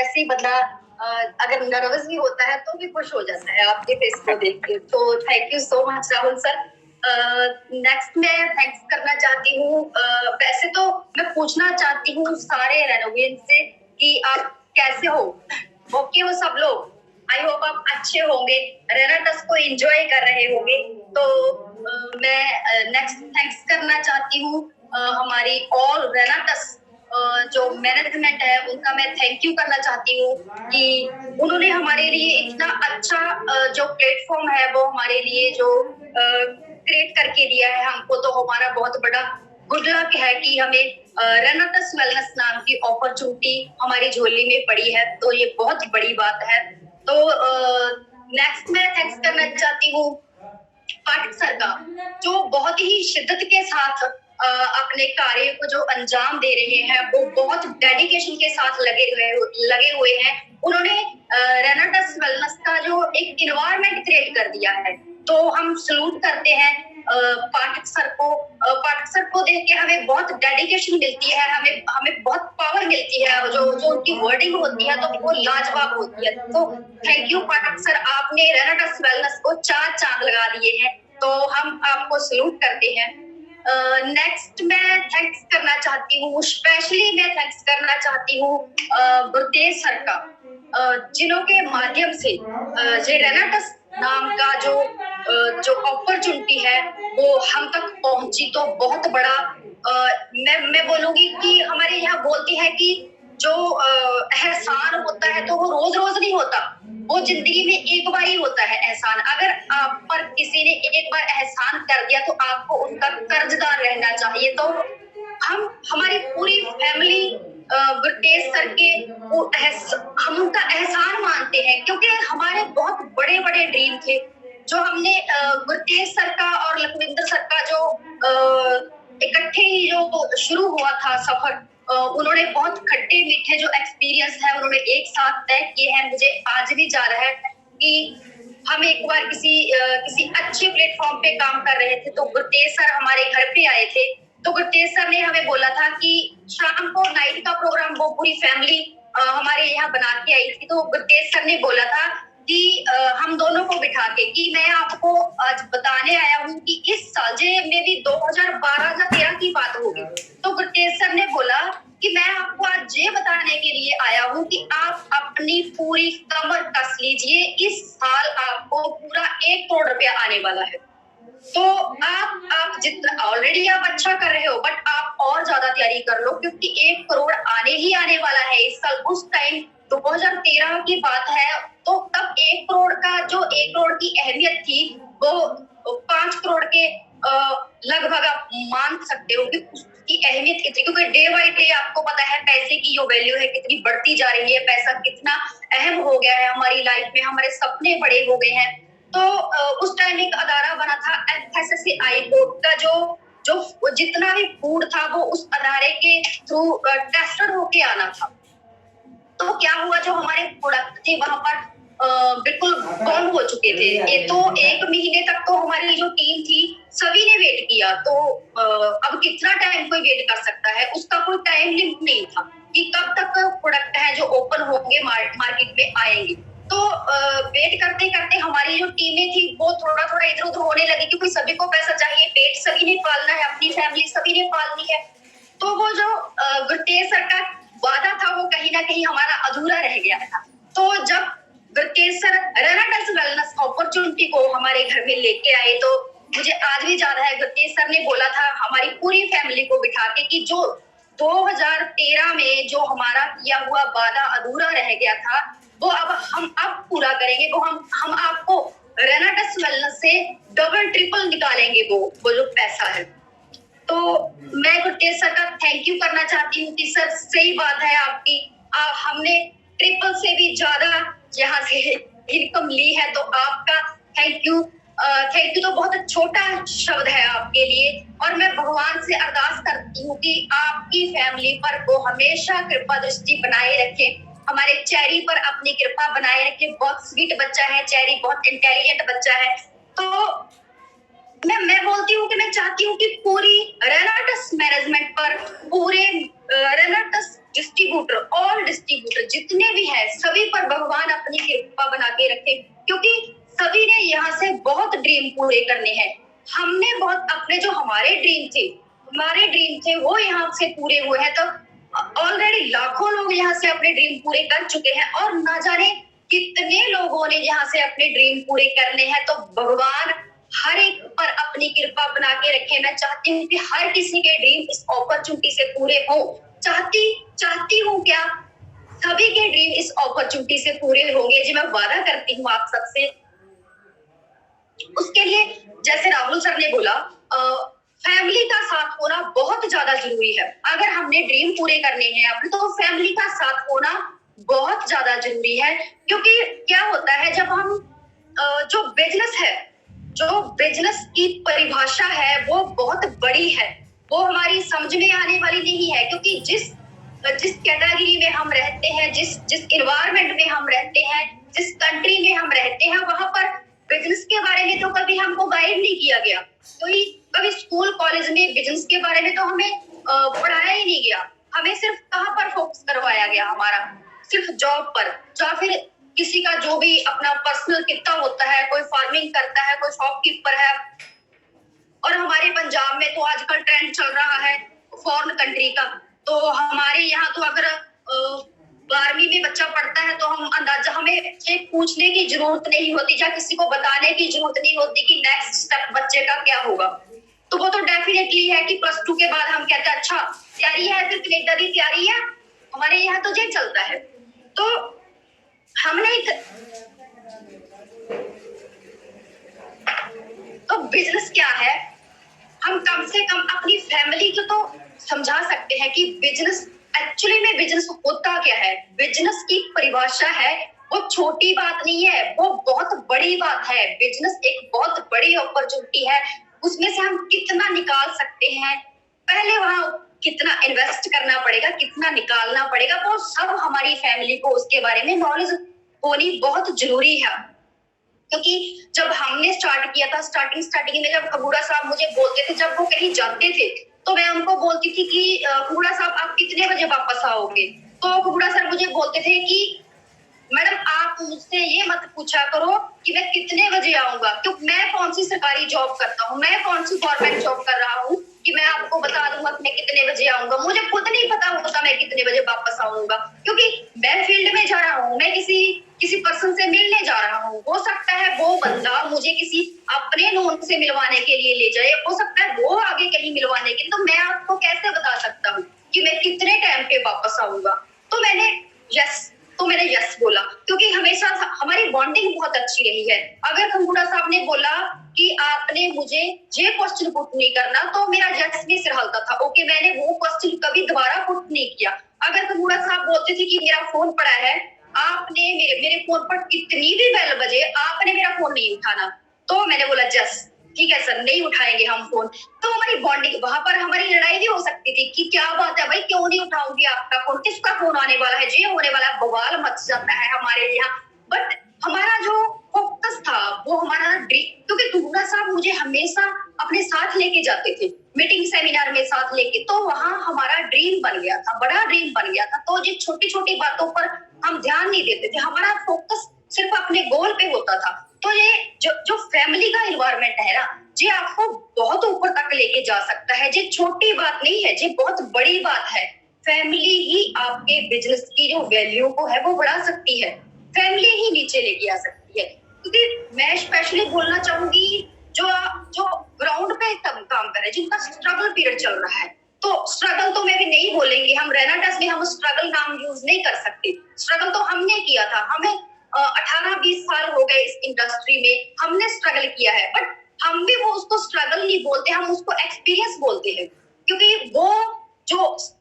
वैसे ही बंदा अगर नर्वस भी होता है तो भी खुश हो जाता है आपके फेस को देख के। तो thank you so much Rahul sir. Next मैं थैंक्स करना चाहती हूँ, वैसे तो मैं पूछना चाहती हूँ सारे रेनोवेट से कि आप कैसे हो। ओके हो सब लोग? आई होप आप अच्छे होंगे, रेनाटस को एंजॉय कर रहे होंगे। तो मैं नेक्स्ट थैंक्स करना चाहती हूँ हमारी ऑल रेनाटस जो मैनेजमेंट है उनका मैं थैंक यू करना चाहती हूँ कि उन्होंने हमारे लिए इतना अच्छा जो प्लेटफॉर्म है वो हमारे लिए जो क्रिएट करके दिया है हमको। तो हमारा बहुत बड़ा गुड लक है कि हमें रेनाटस वेलनेस नाम की अपॉर्चुनिटी हमारी झोली में पड़ी है, तो ये बहुत बड़ी बात है। तो नेक्स्ट मैं थैंक्स करना चाहती हूँ पाठक सर का, जो बहुत ही शिद्दत के साथ अपने कार्य को जो अंजाम दे रहे हैं वो बहुत डेडिकेशन के साथ लगे हुए हैं। उन्होंने रेनाटस वेलनेस का जो एक इन्वायरमेंट क्रिएट कर दिया है, तो हम सलूट करते हैं पाठक सर को। पाठक सर को देख के हमें बहुत डेडिकेशन मिलती है, हमें बहुत पावर मिलती है, जो उनकी वर्डिंग होती है तो वो लाजवाब होती है। तो थैंक यू पाठक सर, आपने रेनाटस वेलनेस को 4 चांद लगा दिए हैं, तो हम आपको सलूट करते हैं। नेक्स्ट मैं थैंक्स करना चाहती हूँ, स्पेशली मैं थैंक्स करना चाहती हूँ गुरतेज सर का, जिन्हों के माध्यम से जे रेनाटस नाम का जो अपॉर्चुनिटी है वो हम तक पहुंची। तो बहुत बड़ा मैं बोलूंगी कि हमारे यहाँ बोलती है कि जो एहसान होता है तो वो रोज रोज नहीं होता, वो जिंदगी में एक बार ही होता है एहसान। अगर आप पर किसी ने एक बार एहसान कर दिया तो आपको उसका कर्जदार रहना चाहिए। तो हमारी पूरी फैमिली गुरतेज सर के हम उनका एहसान मानते हैं, क्योंकि हमारे बहुत बड़े बड़े ड्रीम थे जो हमने गुरतेज सर का और लखविंदर सर का जो इकट्ठे ही जो शुरू हुआ था सफर, उन्होंने बहुत खट्टे मीठे जो एक्सपीरियंस है उन्होंने एक साथ तय किए हैं। मुझे आज भी जा रहा है कि हम एक बार किसी अच्छे प्लेटफॉर्म पे काम कर रहे थे तो गुरतेज सर हमारे घर पे आए थे। तो गुरतेज सर ने हमें बोला था कि शाम को नाइट का प्रोग्राम वो पूरी फैमिली हमारे यहाँ बना के आई थी। तो गुरतेज सर ने बोला था कि हम दोनों को बिठा के कि मैं आपको आज बताने आया हूँ कि इस साल में भी 2012 या 13 की बात होगी। तो गुरतेज सर ने बोला कि मैं आपको आज ये बताने के लिए आया हूँ कि आप अपनी पूरी कमर कस लीजिए, इस साल आपको पूरा 1 करोड़ रुपया आने वाला है। तो आप जितना ऑलरेडी आप अच्छा कर रहे हो, बट आप और ज्यादा तैयारी कर लो, क्योंकि 1 करोड़ आने ही आने वाला है इस साल। उस टाइम 2013 की बात है, तो तब 1 करोड़ का जो 1 करोड़ की अहमियत थी वो 5 करोड़ के लगभग आप मान सकते हो कि उसकी अहमियत कितनी, क्योंकि डे बाई डे आपको पता है पैसे की जो वैल्यू है कितनी बढ़ती जा रही है, पैसा कितना अहम हो गया है हमारी लाइफ में, हमारे सपने बड़े हो गए हैं। तो उस टाइम एक अदारा बना था FSSAI बोर्ड का, जो जितना भी फूड था वो उस अदारे के थ्रू टेस्टेड होके आना था। तो क्या हुआ, जो हमारे प्रोडक्ट थे वहां पर बिल्कुल बम हो चुके थे। ये तो 1 महीने तक तो हमारी जो टीम थी सभी ने वेट किया। तो अब कितना टाइम कोई वेट कर सकता है, उसका कोई टाइम लिमिट नहीं था कि कब तक प्रोडक्ट है जो ओपन होंगे मार्केट में आएंगे। तो वेट करते करते हमारी जो टीमें थी वो थोड़ा थोड़ा इधर उधर होने लगी, क्योंकि सभी को पैसा चाहिए, पेट सभी ने पालना है, अपनी फैमिली सभी ने पालनी है। तो वो जो गुरतेज सर का वादा था वो कहीं ना कहीं हमारा अधूरा रह गया था। तो जब गुरतेज सर रेनाटस वेलनेस अपॉर्चुनिटी को हमारे घर में लेके आए, तो मुझे आज भी याद है गुरतेज सर ने बोला था हमारी पूरी फैमिली को बिठा के कि जो 2013 में जो हमारा किया हुआ वादा अधूरा रह गया था वो हम पूरा करेंगे। वो हम आपको रेनाटस वेलनेस से डबल ट्रिपल निकालेंगे वो जो पैसा है। तो मैं गुरतेज सर का थैंक यू करना चाहती हूँ कि सर सही बात है आपकी, हमने ट्रिपल से भी ज्यादा यहाँ से इनकम ली है। तो आपका थैंक यू तो बहुत छोटा शब्द है आपके लिए, और मैं भगवान से अरदास करती हूँ कि आपकी फैमिली पर वो हमेशा कृपा दृष्टि बनाए रखे, हमारे चेरी पर अपनी कृपा बनाए रखे। बहुत स्वीट बच्चा है चेरी, बहुत इंटेलिजेंट बच्चा है। तो मैं बोलती हूँ कि मैं चाहती हूँ कि पूरी रेनाटस मैनेजमेंट पर, पूरे रेनाटस डिस्ट्रीब्यूटर, ऑल डिस्ट्रीब्यूटर जितने भी हैं सभी पर भगवान अपनी कृपा बना के रखे, क्योंकि सभी ने यहाँ से बहुत ड्रीम पूरे करने हैं। हमने बहुत अपने जो हमारे ड्रीम थे वो यहाँ से पूरे हुए हैं। तो ऑलरेडी लाखों लोग यहाँ से अपने ड्रीम पूरे कर चुके हैं और ना जाने कितने लोगों ने यहाँ से अपने ड्रीम पूरे करने हैं। तो भगवान हर एक पर अपनी कृपा बना के रखे। मैं चाहती हूँ कि हर किसी के ड्रीम इस अपॉर्चुनिटी से पूरे हो। चाहती हूँ क्या सभी के ड्रीम इस अपॉर्चुनिटी से पूरे होंगे जी, मैं वादा करती हूँ आप सबसे। उसके लिए जैसे राहुल सर ने बोला, फैमिली का साथ होना बहुत ज्यादा जरूरी है। अगर हमने ड्रीम पूरे करने हैं अपने, तो फैमिली का साथ होना बहुत ज्यादा जरूरी है। क्योंकि क्या होता है जब हम जो बिजनेस की परिभाषा है वो बहुत बड़ी है, वो हमारी समझ में आने वाली नहीं है। क्योंकि जिस कैटेगरी में हम रहते हैं, जिस इन्वायरमेंट में हम रहते हैं, जिस कंट्री में हम रहते हैं, वहां पर बिजनेस के बारे में तो कभी हमको गाइड नहीं किया गया। तो कभी स्कूल कॉलेज में बिजनेस के बारे में तो हमें पढ़ाया ही नहीं गया। हमें सिर्फ कहाँ पर फोकस करवाया गया, हमारा सिर्फ जॉब पर, या फिर किसी का जो भी अपना पर्सनल कितना होता है, कोई फार्मिंग करता है, कोई शॉपकीपर है। और हमारे पंजाब में तो आजकल ट्रेंड चल रहा है फॉरेन कंट्री का। तो हमारे यहाँ तो अगर 12वीं में बच्चा पढ़ता है तो हमें ये पूछने की जरूरत नहीं होती, या किसी को बताने की जरूरत नहीं होती कि नेक्स्ट स्टेप बच्चे का क्या होगा। तो वो तो डेफिनेटली है कि +2 के बाद हम कहते हैं अच्छा तैयारी है, फिर कनेडा की तैयारी है। हमारे यहाँ तो ये चलता है। तो हमने तो बिजनेस क्या है, हम कम से कम अपनी फैमिली को तो समझा सकते हैं कि बिजनेस एक्चुअली में बिजनेस होता क्या है। बिजनेस की परिभाषा है वो छोटी बात नहीं है, वो बहुत बड़ी बात है। बिजनेस एक बहुत बड़ी अपॉर्चुनिटी है, उसमें से हम कितना निकाल सकते हैं, पहले वहां कितना इन्वेस्ट करना पड़ेगा, कितना निकालना पड़ेगा, वो सब हमारी फैमिली को उसके बारे में नॉलेज होनी बहुत जरूरी है। क्योंकि जब हमने स्टार्ट किया था, स्टार्टिंग में जब खबूड़ा साहब मुझे बोलते थे, जब वो कहीं जाते थे तो मैं उनको बोलती थी कि खबूड़ा साहब आप कितने बजे वापस आओगे। तो खबूड़ा सर मुझे बोलते थे कि मैडम आप मुझसे ये मत पूछा करो कि मैं कितने बजे आऊंगा, क्योंकि मैं कौन सी सरकारी जॉब करता हूँ, मैं कौन सी गवर्नमेंट जॉब कर रहा हूँ कि मैं आपको बता दूंगा कि मैं कितने बजे आऊंगा। मुझे खुद नहीं पता होता मैं कितने बजे वापस आऊंगा, क्योंकि मैं फील्ड में जा रहा हूँ, मैं किसी पर्सन से मिलने जा रहा हूँ। हो सकता है वो बंदा मुझे किसी अपने नोन से मिलवाने के लिए ले जाए, हो सकता है वो आगे कहीं मिलवाने के लिए। तो मैं आपको कैसे बता सकता हूँ कि मैं कितने टाइम पे वापस आऊंगा। तो मैंने यस बोला, क्योंकि हमेशा हमारी बॉन्डिंग बहुत अच्छी रही है। अगर खंगूड़ा साहब ने बोला कि आपने मुझे ये क्वेश्चन पुट नहीं करना, तो मेरा यस भी सिर हल्का था। ओके, मैंने वो क्वेश्चन कभी दोबारा पुट नहीं किया। अगर खंगूड़ा साहब बोलते थे कि मेरा फोन पड़ा है, आपने मेरे फोन पर कितनी भी बेल बजे, आपने मेरा फोन नहीं उठाना, तो मैंने बोला यस ठीक है सर, नहीं उठाएंगे हम फोन। तो हमारी बॉन्डिंग, वहां पर हमारी लड़ाई भी हो सकती थी कि क्या बात है भाई, क्यों नहीं उठाऊंगी आपका फोन, किसका फोन आने वाला है, ये होने वाला, बवाल मच जाता है हमारे यहाँ। बट हमारा जो फोकस था वो हमारा ड्रीम, क्योंकि खंगूड़ा साहब मुझे हमेशा अपने साथ लेके जाते थे मीटिंग सेमिनार में साथ लेके, तो वहां हमारा ड्रीम बन गया था, बड़ा ड्रीम बन गया था। तो ये छोटी छोटी बातों पर हम ध्यान नहीं देते थे, हमारा फोकस सिर्फ अपने गोल पे होता था। तो ये जो फैमिली का इन्वायरमेंट है ना, ये आपको बहुत ऊपर तक लेके जा सकता है। ये छोटी बात नहीं है, ये बहुत बड़ी बात है। फैमिली ही आपके बिजनेस की जो वैल्यू को है वो बढ़ा सकती है, फैमिली ही नीचे लेके आ सकती है। क्योंकि मैं स्पेशली बोलना चाहूंगी जो ग्राउंड पे काम कर रहे हैं, जिनका स्ट्रगल पीरियड चल रहा है। तो स्ट्रगल तो मैं भी नहीं बोलेंगे, हम रेनाटस में हम स्ट्रगल नाम यूज नहीं कर सकते। स्ट्रगल तो हमने किया था, हमें 18-20 साल हो गए इस इंडस्ट्री में, हमने स्ट्रगल किया है। बट हम भी वो उसको स्ट्रगल नहीं बोलते, हम उसको एक्सपीरियंस बोलते हैं। क्योंकि वो जो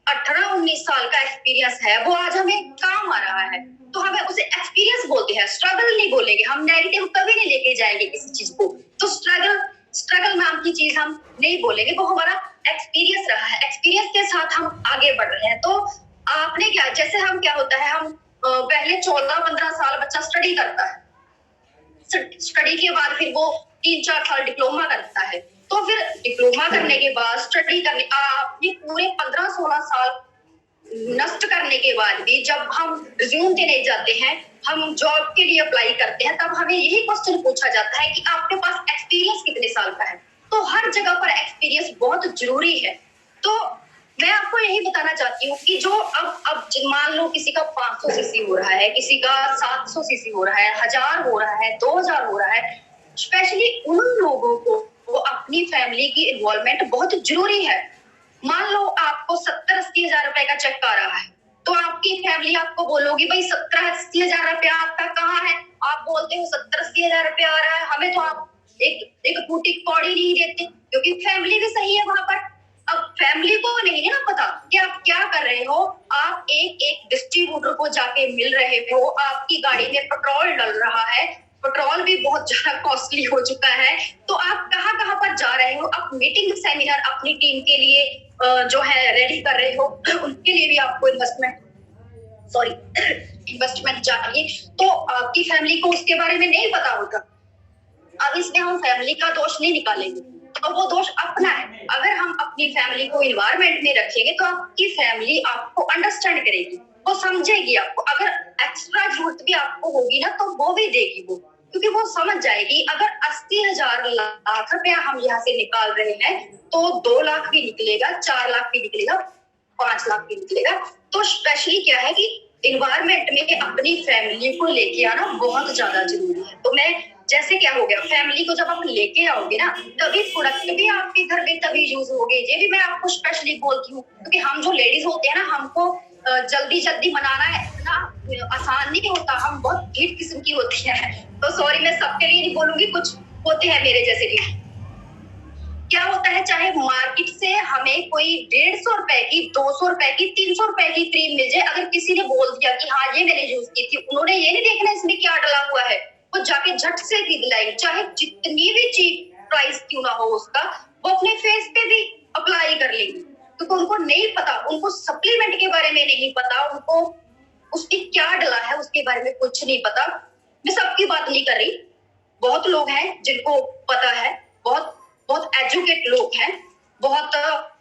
18-19 साल का एक्सपीरियंस है वो आज हमें काम आ रहा है, तो हमें उसे एक्सपीरियंस बोलते हैं, स्ट्रगल नहीं बोलेंगे। हम नेगेटिव कभी नहीं लेके जाएंगे किसी चीज को। तो स्ट्रगल नाम की चीज हम नहीं बोलेंगे, वो हमारा एक्सपीरियंस रहा है, एक्सपीरियंस के साथ हम आगे बढ़ रहे हैं। तो आपने क्या, जैसे हम क्या होता है, हम पहले 14-15 साल बच्चा स्टडी करता है, स्टडी के बाद फिर वो 3-4 साल डिप्लोमा करता है, तो फिर डिप्लोमा करने के बाद स्टडी करने ये पूरे 15-16 साल नष्ट करने के बाद भी जब हम रिज्यूम देने जाते हैं, हम जॉब के लिए अप्लाई करते हैं, तब हमें यही क्वेश्चन पूछा जाता है कि आपके पास एक्सपीरियंस कितने साल का है। तो हर जगह पर एक्सपीरियंस बहुत जरूरी है। तो मैं आपको यही बताना चाहती हूँ कि जो अब मान लो किसी का 500 सीसी हो रहा है, किसी का 700 सीसी हो रहा है, 1000 हो रहा है, 2000 हो रहा है, स्पेशली उन लोगों को वो अपनी फैमिली की इन्वॉल्वमेंट बहुत जरूरी है। मान लो आपको 70-80 हजार रुपए का चेक आ रहा है, तो आपकी फैमिली आपको बोलोगी भाई 70-80 हजार रुपया आपका कहाँ है। आप बोलते हो 70-80 हजार रुपया आ रहा है, हमें तो आप एक फूटी कौड़ी नहीं देते, क्योंकि फैमिली भी सही है वहां पर। अब फैमिली को नहीं है ना पता कि आप क्या कर रहे हो। आप एक एक डिस्ट्रीब्यूटर को जाके मिल रहे हो, आपकी गाड़ी में पेट्रोल डल रहा है, पेट्रोल भी बहुत ज्यादा कॉस्टली हो चुका है, तो आप कहाँ कहाँ पर जा रहे हो। आप मीटिंग सेमिनार अपनी टीम के लिए जो है रेडी कर रहे हो, उनके लिए भी आपको इन्वेस्टमेंट चाहिए, तो आपकी फैमिली को उसके बारे में नहीं पता होगा। अब इसमें हम फैमिली का दोष नहीं निकालेंगे, तो वो दोष अपना है। अगर हम अपनी फैमिली को इन्वायरमेंट में रखेंगे तो आपकी फैमिली आपको अंडरस्टैंड करेगी, वो समझेगी आपको। अगर एक्स्ट्रा जरूरत भी आपको होगी ना, तो वो भी देगी वो, क्योंकि वो समझ जाएगी अगर 80,000 लाख रुपया हम यहाँ से निकाल रहे हैं, तो 2 लाख भी निकलेगा, 4 लाख भी निकलेगा, 5 लाख भी निकलेगा। तो स्पेशली क्या है कि इन्वायरमेंट में अपनी फैमिली को लेके आना बहुत ज्यादा जरूरी है। तो मैं जैसे क्या हो गया, फैमिली को जब आप लेके आओगे ना, तभी प्रोडक्ट भी आपके घर में तभी यूज होगे। ये भी मैं आपको स्पेशली बोलती हूँ, क्योंकि हम जो लेडीज होते हैं ना, हमको जल्दी जल्दी मनाना है इतना आसान नहीं होता, हम बहुत ढीठ किस्म की होती है। तो सॉरी, मैं सबके लिए नहीं बोलूंगी, कुछ होते हैं मेरे जैसे ढीठ। क्या होता है, चाहे मार्केट से हमें कोई 150 रुपए की, 200 रुपए की, 300 रुपए की क्रीम मिल जाए, अगर किसी ने बोल दिया कि हाँ ये मैंने यूज की थी, उन्होंने ये नहीं देखना इसमें क्या डला हुआ है, वो जाके झट से खरीद लाएंगे, चाहे जितनी भी चीप प्राइस क्यों ना हो उसका, वो अपने फेस पे भी अप्लाई कर लेंगे, क्योंकि उनको नहीं पता, उनको सप्लीमेंट के बारे में नहीं पता, उनको उसकी क्या डला है उसके बारे में कुछ नहीं पता। मैं सबकी बात नहीं कर रही, बहुत लोग हैं जिनको पता है, बहुत बहुत एजुकेट लोग हैं, बहुत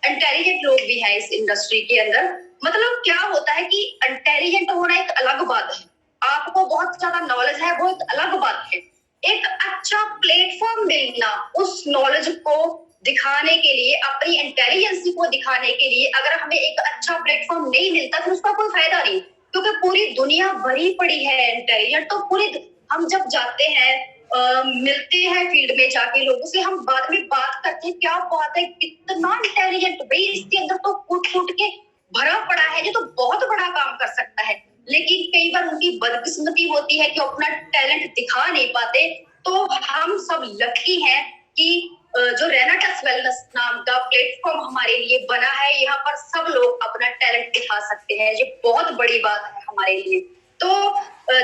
इंटेलिजेंट लोग भी हैं इस इंडस्ट्री के अंदर। मतलब क्या होता है कि इंटेलिजेंट होना एक अलग बात है, आपको बहुत ज्यादा नॉलेज है वो एक अलग बात है। एक अच्छा प्लेटफॉर्म मिलना उस नॉलेज को दिखाने के लिए, अपनी इंटेलिजेंस को दिखाने के लिए, अगर हमें एक अच्छा प्लेटफॉर्म नहीं मिलता तो उसका कोई फायदा नहीं, क्योंकि पूरी दुनिया भरी पड़ी है इंटेलिजेंट। तो पूरी हम जब जाते हैं, मिलते हैं फील्ड में जाके लोगों से, हम बाद में बात करते हैं, क्या बात है कितना इंटेलिजेंट भाई, इसके अंदर तो फूट फूट के भरा पड़ा है, ये तो बहुत बड़ा काम कर सकता है। लेकिन कई बार उनकी बदकिस्मती होती है कि अपना टैलेंट दिखा नहीं पाते। तो हम सब लकी हैं कि जो रेनाटस वेलनेस नाम का प्लेटफॉर्म हमारे लिए बना है, यहाँ पर सब लोग अपना टैलेंट दिखा सकते हैं, ये बहुत बड़ी बात है हमारे लिए। तो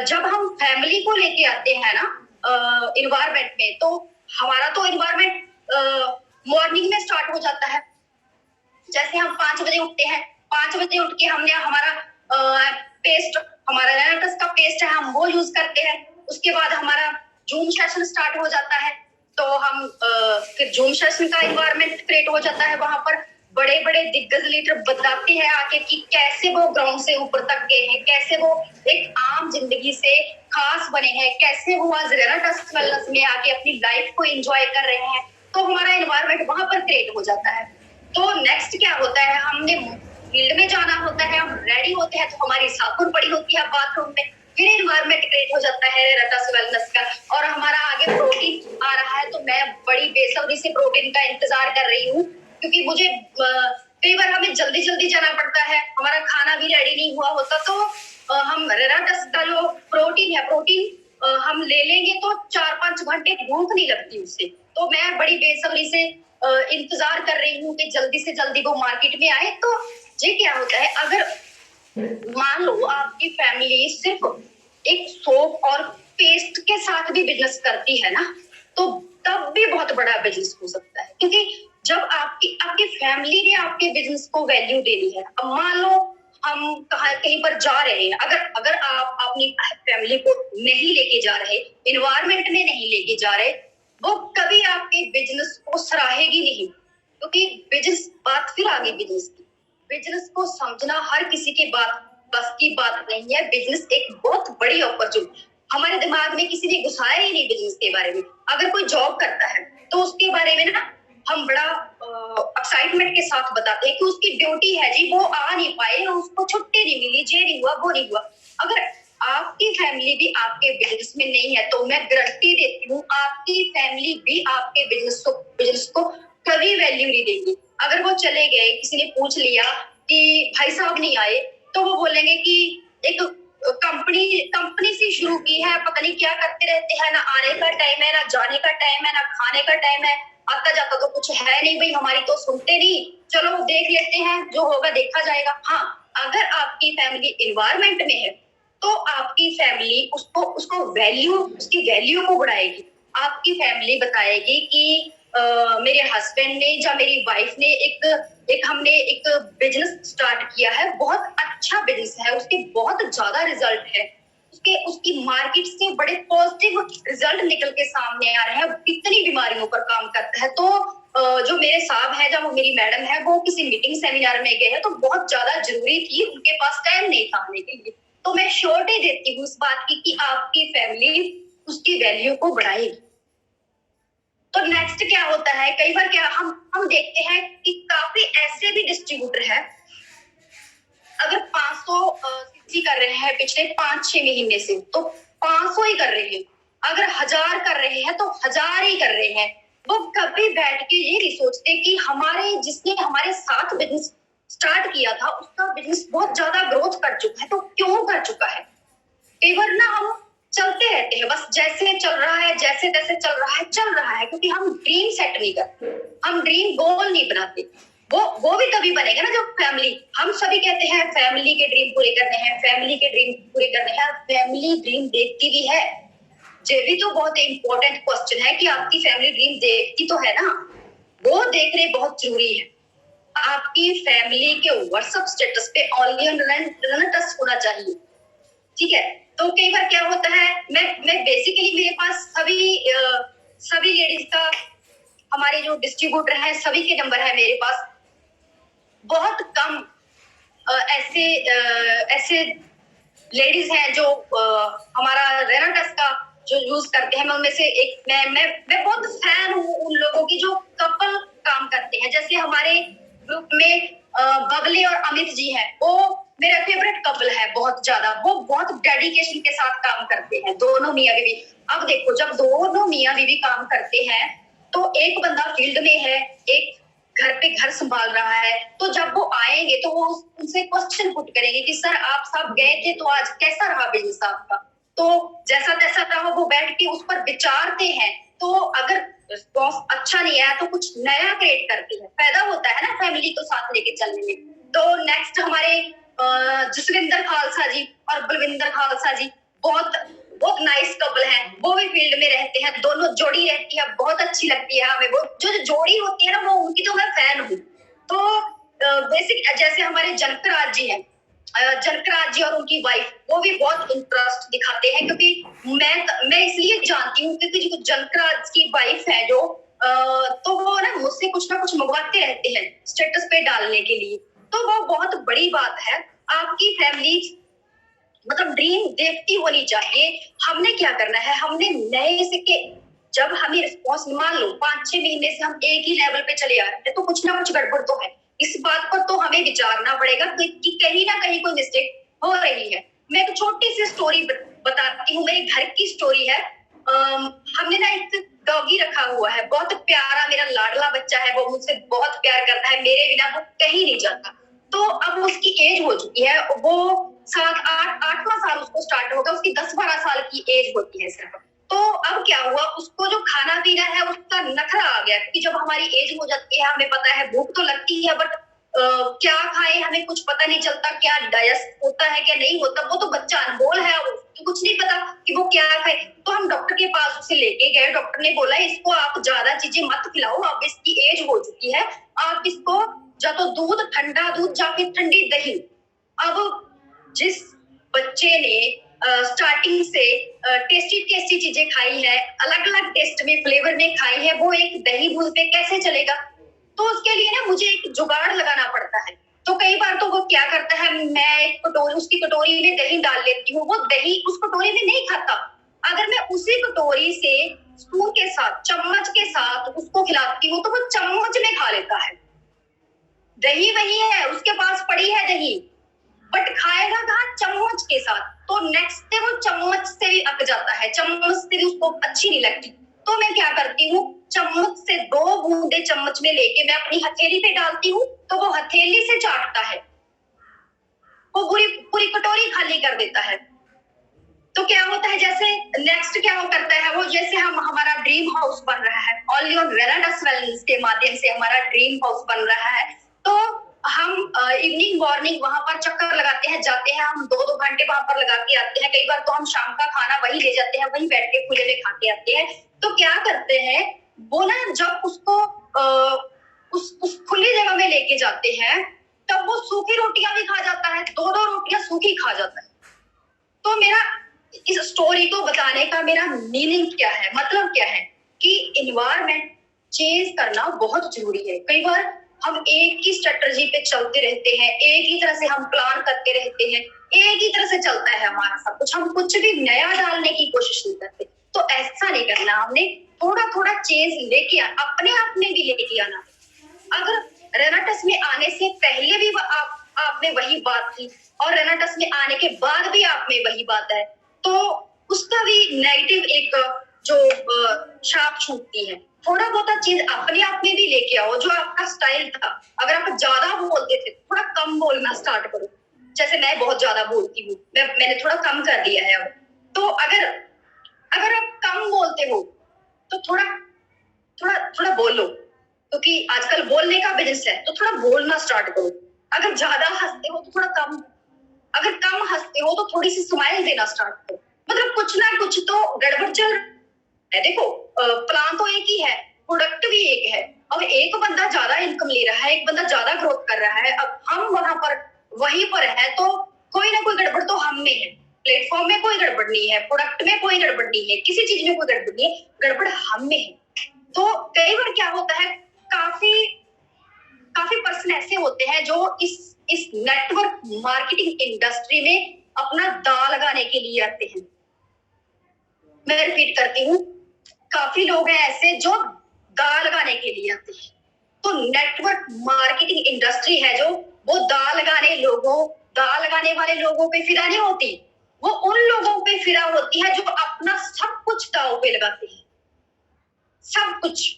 जब हम फैमिली को लेके आते हैं ना इन्वायरमेंट में, तो हमारा तो इन्वायरमेंट मॉर्निंग में स्टार्ट हो जाता है। जैसे हम 5 बजे उठते हैं, 5 बजे उठ के हमने हमारा पेस्ट, हमारा रेनाटस का पेस्ट है, हम वो यूज करते हैं। उसके बाद हमारा जूम सेशन स्टार्ट हो जाता है, तो हम फिर जूम सेशन का इन्वायरमेंट क्रिएट हो जाता है। वहां पर बड़े बड़े दिग्गज लीडर बताते हैं आके कि कैसे वो ग्राउंड से ऊपर तक गए हैं, कैसे वो एक आम जिंदगी से खास बने हैं, कैसे वो आज रेनाटस वेलनेस में आके अपनी लाइफ को एंजॉय कर रहे हैं। तो हमारा इन्वायरमेंट वहां पर क्रिएट हो जाता है। तो नेक्स्ट क्या होता है, हमने फील्ड में जाना होता है, हम रेडी होते हैं, तो हमारी साबुन पड़ी होती है बाथरूम में, फिर इन्वायरमेंट क्रिएट हो जाता है रेनाटस वेलनेस का, और हमारा आगे प्रोटीन आ रहा है। तो मैं बड़ी बेसब्री से प्रोटीन का इंतजार कर रही हूँ, क्योंकि मुझे कई बार हमें जल्दी जल्दी जाना पड़ता है, हमारा खाना भी रेडी नहीं हुआ होता, तो हम रेनाटस का जो प्रोटीन है, प्रोटीन हम ले लेंगे तो 4-5 घंटे भूख नहीं लगती उससे। तो मैं बड़ी बेसब्री से इंतजार कर रही हूँ कि जल्दी से जल्दी वो मार्केट में आए। तो ये क्या होता है, अगर मान लो आपकी फैमिली सिर्फ एक सोप और पेस्ट के साथ भी बिजनेस करती है ना, तो तब भी बहुत बड़ा बिजनेस हो सकता है, क्योंकि जब आपकी आपकी फैमिली ने आपके बिजनेस को वैल्यू दे दी है। अब मान लो हम कहीं पर जा रहे हैं, अगर अगर आप अपनी फैमिली को नहीं लेके जा रहे, इन्वायरमेंट में नहीं लेके जा रहे, वो कभी आपके बिजनेस को सराहेगी नहीं, क्योंकि बिजनेस बात फिर आगे बिजनेस की, बिजनेस को समझना हर किसी के बस की बात नहीं है। बिजनेस एक बहुत बड़ी अपॉर्चुनिटी, हमारे दिमाग में किसी ने घुसाया ही नहीं बिजनेस के बारे में। अगर कोई जॉब करता है तो उसके बारे में ना हम बड़ा एक्साइटमेंट के साथ बताते हैं कि उसकी ड्यूटी है जी, वो आ नहीं पाए, उसको छुट्टी नहीं मिली, ये नहीं हुआ, वो नहीं हुआ। अगर आपकी फैमिली भी आपके बिजनेस में नहीं है तो मैं गारंटी देती हूँ आपकी फैमिली भी आपके बिजनेस को कभी वैल्यू नहीं देगी। अगर वो चले गए, किसी ने पूछ लिया कि भाई साहब नहीं आए, तो वो बोलेंगे कि एक कंपनी से शुरू की है, पता नहीं क्या करते रहते हैं, ना आने का टाइम है, ना जाने का टाइम है, ना खाने का टाइम है, आता जाता तो कुछ है नहीं भाई, हमारी तो सुनते नहीं, चलो देख लेते हैं, जो होगा देखा जाएगा। हाँ, अगर आपकी फैमिली इन्वायरमेंट में है तो आपकी फैमिली उसको उसकी वैल्यू को बढ़ाएगी। आपकी फैमिली बताएगी कि मेरे हस्बैंड ने या मेरी वाइफ ने हमने एक बिजनेस स्टार्ट किया है, बहुत अच्छा बिजनेस है, उसके बहुत ज्यादा रिजल्ट है, उसकी मार्केट से बड़े पॉजिटिव रिजल्ट निकल के सामने आ रहे हैं, कितनी बीमारियों पर काम करता है। तो जो मेरे साहब है, जब मेरी मैडम है, वो किसी मीटिंग सेमिनार में गए हैं तो बहुत ज्यादा जरूरी थी, उनके पास टाइम नहीं था आने के लिए। तो मैं श्योरिटी देती हूँ इस बात की कि आपकी फैमिली उसकी वैल्यू को बढ़ाएगी। तो नेक्स्ट क्या होता है, कई बार क्या हम देखते हैं कि काफी ऐसे भी डिस्ट्रीब्यूटर है, अगर 500 सीसी कर रहे हैं पिछले 5-6 महीने से तो 500 ही कर रहे हैं, अगर 1000 कर रहे हैं तो 1000 ही कर रहे हैं। वो कभी बैठ के ये नहीं सोचते कि जिसने हमारे साथ बिजनेस स्टार्ट किया था उसका बिजनेस बहुत ज्यादा ग्रोथ कर चुका है, तो क्यों कर चुका है। कई बार ना हम चलते रहते हैं, बस जैसे चल रहा है, जैसे तैसे चल रहा है, क्योंकि हम ड्रीम सेट नहीं करते, हम ड्रीम गोल नहीं बनाते। वो भी तभी बनेगा ना जब फैमिली, हम सभी कहते हैं फैमिली के ड्रीम पूरे करने हैं, फैमिली के ड्रीम पूरे करने हैं, फैमिली ड्रीम देखती भी है। ये भी तो बहुत इंपॉर्टेंट क्वेश्चन है कि आपकी फैमिली ड्रीम देखती तो है ना, वो देखने बहुत जरूरी है। आपकी फैमिली के व्हाट्सएप स्टेटस पे ऑनलाइन रन टच होना चाहिए, ठीक है। तो कई बार क्या होता है, मैं बेसिकली मेरे पास सभी लेडीज का, हमारे जो डिस्ट्रीब्यूटर है सभी के नंबर है मेरे पास। बहुत कम ऐसे लेडीज हैं जो हमारा रेनाटस का जो यूज करते हैं। मैं उनमें से एक मैं बहुत फैन हूँ उन लोगों की जो कपल काम करते हैं। जैसे हमारे ग्रुप में बबली और अमित जी हैं, वो मेरा फेवरेट कपल है बहुत ज्यादा, वो बहुत डेडिकेशन के साथ काम करते हैं, दोनों मियाँ बीवी। अब देखो, जब दोनों मियाँ बीवी काम करते हैं तो एक बंदा फील्ड में है, एक घर पे घर संभाल रहा है, तो जब वो आएंगे तो वो उनसे क्वेश्चन पुट करेंगे कि सर आप सब गए थे तो आज कैसा रहा बिजनेस आपका। तो जैसा तैसा रहा, वो बैठ के उस पर विचारते हैं। तो अगर रिस्पॉन्स अच्छा नहीं आया तो कुछ नया क्रिएट करते हैं, फायदा होता है ना फैमिली को साथ लेके चलने में। तो नेक्स्ट हमारे जसविंदर खालसा जी और बलविंदर खालसा जी, बहुत बहुत नाइस कपल है, वो भी फील्ड में रहते हैं, दोनों जोड़ी रहती है, बहुत अच्छी लगती है हमें। वो जो जोड़ी होती है ना, वो उनकी तो मैं फैन हूँ। तो बेसिक जैसे हमारे जनकराज जी हैं, जनकराज जी और उनकी वाइफ, वो भी बहुत इंटरेस्ट दिखाते हैं, क्योंकि मैं इसलिए जानती हूँ क्योंकि जो जनकराज की वाइफ है जो तो वो ना मुझसे कुछ ना कुछ मंगवाते रहते हैं स्टेटस पे डालने के लिए, तो वो बहुत बड़ी बात है। आपकी फैमिली मतलब ड्रीम देखती होनी चाहिए। हमने क्या करना है, हमने नए सिक्के, जब हमें रिस्पॉन्स, मान लो 5-6 महीने से हम एक ही लेवल पे चले आ रहे हैं, तो कुछ ना कुछ गड़बड़ तो है। इस बात पर तो हमें विचारना पड़ेगा कि कहीं ना कहीं कोई मिस्टेक हो रही है। मैं एक छोटी सी स्टोरी बताती हूँ, मेरे घर की स्टोरी है। हमने ना एक डॉगी रखा हुआ है, बहुत प्यारा, मेरा लाडला बच्चा है, वो मुझसे बहुत प्यार करता है, मेरे बिना वो कहीं नहीं जाता। तो अब उसकी एज हो चुकी है, वो 7-8वां साल उसको स्टार्ट होगा, उसकी 10-12 साल की एज होती है सिर्फ। तो अब क्या हुआ, उसको जो खाना पीना है उसका नखरा आ गया, क्योंकि जब हमारी एज हो जाती है हमें पता है भूख तो लगती है, बट क्या खाए हमें कुछ पता नहीं चलता, क्या डाइजेस्ट होता है क्या नहीं होता, वो तो बच्चा अनमोल है, उसको कुछ नहीं पता कि वो क्या खाए। तो हम डॉक्टर के पास उसे लेके गए, डॉक्टर ने बोला इसको आप ज्यादा चीजें मत खिलाओ, अब इसकी एज हो चुकी है, आप इसको या तो दूध, ठंडा दूध या फिर ठंडी दही। अब जिस बच्चे ने स्टार्टिंग से टेस्टी टेस्टी चीजें खाई है, अलग अलग टेस्ट में फ्लेवर में खाई है, वो एक दही दूध पे कैसे चलेगा। तो उसके लिए ना मुझे एक जुगाड़ लगाना पड़ता है तो कई बार तो वो क्या करता है, मैं एक कटोरी, उसकी कटोरी में दही डाल लेती हूँ, वो दही उस कटोरी में नहीं खाता। अगर मैं उसी कटोरी से स्पून के साथ, चम्मच के साथ उसको खिलाती हूँ तो वो चम्मच में खा लेता है। दही वही है, उसके पास पड़ी है दही, बट खाएगा कहाँ, चम्मच के साथ। तो नेक्स्ट डे वो चम्मच से भी अक जाता है, चम्मच से भी उसको अच्छी नहीं लगती। तो मैं क्या करती हूँ, चम्मच से 2 बूंदे चम्मच में लेके मैं अपनी हथेली पे डालती हूँ, तो वो हथेली से चाटता है, वो पूरी पूरी कटोरी खाली कर देता है। तो क्या होता है, जैसे नेक्स्ट क्या वो करता है, वो जैसे हमारा ड्रीम हाउस बन रहा है, ओनली ऑन वेराडस वेलनेस के माध्यम से हमारा ड्रीम हाउस बन रहा है। तो हम इवनिंग मॉर्निंग वहां पर चक्कर लगाते हैं, जाते हैं, हम 2-2 घंटे वहां पर लगा के आते हैं। कई बार तो हम शाम का खाना वही ले जाते हैं, वहीं बैठ के खुले में खा के आते हैं। तो क्या करते हैं वो ना, जब उसको उस खुली जगह में लेके जाते हैं, तब वो सूखी रोटियां भी खा जाता है, 2-2 रोटियां सूखी खा जाता है। तो मेरा इस स्टोरी को बताने का मेरा मीनिंग क्या है, मतलब क्या है कि इन्वायरमेंट चेंज करना बहुत जरूरी है। कई बार हम एक ही स्ट्रेटजी पे चलते रहते हैं, एक ही तरह से हम प्लान करते रहते हैं, एक ही तरह से चलता है हमारा सब कुछ, हम कुछ भी नया डालने की कोशिश नहीं करते। तो ऐसा नहीं करना, हमने थोड़ा थोड़ा चेंज लेके अपने आप में भी लेके आना। अगर रेनाटस में आने से पहले भी आप में वही बात थी और रेनाटस में आने के बाद भी आप में वही बात है, तो उसका भी नेगेटिव एक जो छाप छूटती है। थोड़ा बहुत चीज अपने आप में भी लेके आओ, जो आपका स्टाइल था। अगर आप ज्यादा बोलते थे, थोड़ा कम बोलना स्टार्ट करो। जैसे मैं बहुत ज्यादा बोलती हूँ, मैंने थोड़ा कम कर दिया है अब। तो अगर आप कम बोलते हो तो थोड़ा थोड़ा थोड़ा बोलो, क्योंकि आजकल बोलने का बिजनेस है, तो थोड़ा बोलना स्टार्ट करो। अगर ज्यादा हंसते हो तो थोड़ा कम, अगर कम हंसते हो तो थोड़ी सी स्माइल देना स्टार्ट करो। मतलब कुछ ना कुछ तो गड़बड़ चल है। देखो, प्लान तो एक ही है, प्रोडक्ट भी एक है। अब एक बंदा ज्यादा इनकम ले रहा है, एक बंदा ज्यादा ग्रोथ कर रहा है, अब हम वहां पर वहीं पर है, तो कोई ना कोई गड़बड़ तो हम में है। प्लेटफॉर्म में कोई गड़बड़ नहीं है, प्रोडक्ट में कोई गड़बड़ नहीं है, किसी चीज में कोई गड़बड़ नहीं है, गड़बड़ हम में है। तो कई बार क्या होता है, काफी काफी पर्सन ऐसे होते हैं जो इस नेटवर्क मार्केटिंग इंडस्ट्री में अपना दांव लगाने के लिए आते हैं। मैं रिपीट करती हूँ, काफी लोग हैं ऐसे जो दांव लगाने के लिए आते हैं। तो नेटवर्क मार्केटिंग इंडस्ट्री है जो, वो दांव लगाने वाले लोगों पे फिदा नहीं होती, वो उन लोगों पे फिदा होती है जो अपना सब कुछ दांव पे लगाते हैं। सब कुछ।